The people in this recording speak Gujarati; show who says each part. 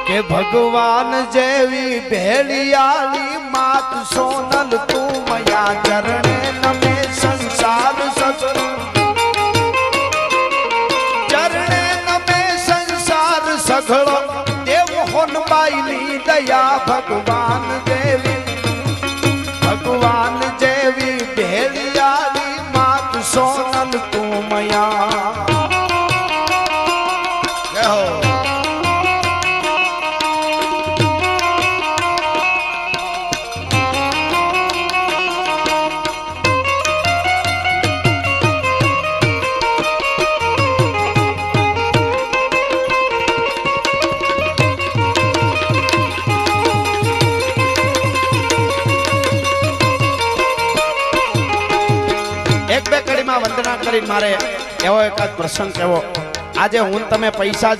Speaker 1: કે ભગવાન જેવી ભેળિયાળી માત સોનલ તું મયા ચરણે નમે સંસાર સગળો ચરણે નમે સંસાર સગળો દેવ હોનબાઈની દયા ભગવાન જેવી ભેળિયાળી માત સોનલ તું મયા વંદના કરી મારે એવો એકાદ પ્રસંગ કેવો આજે હું તમે પૈસા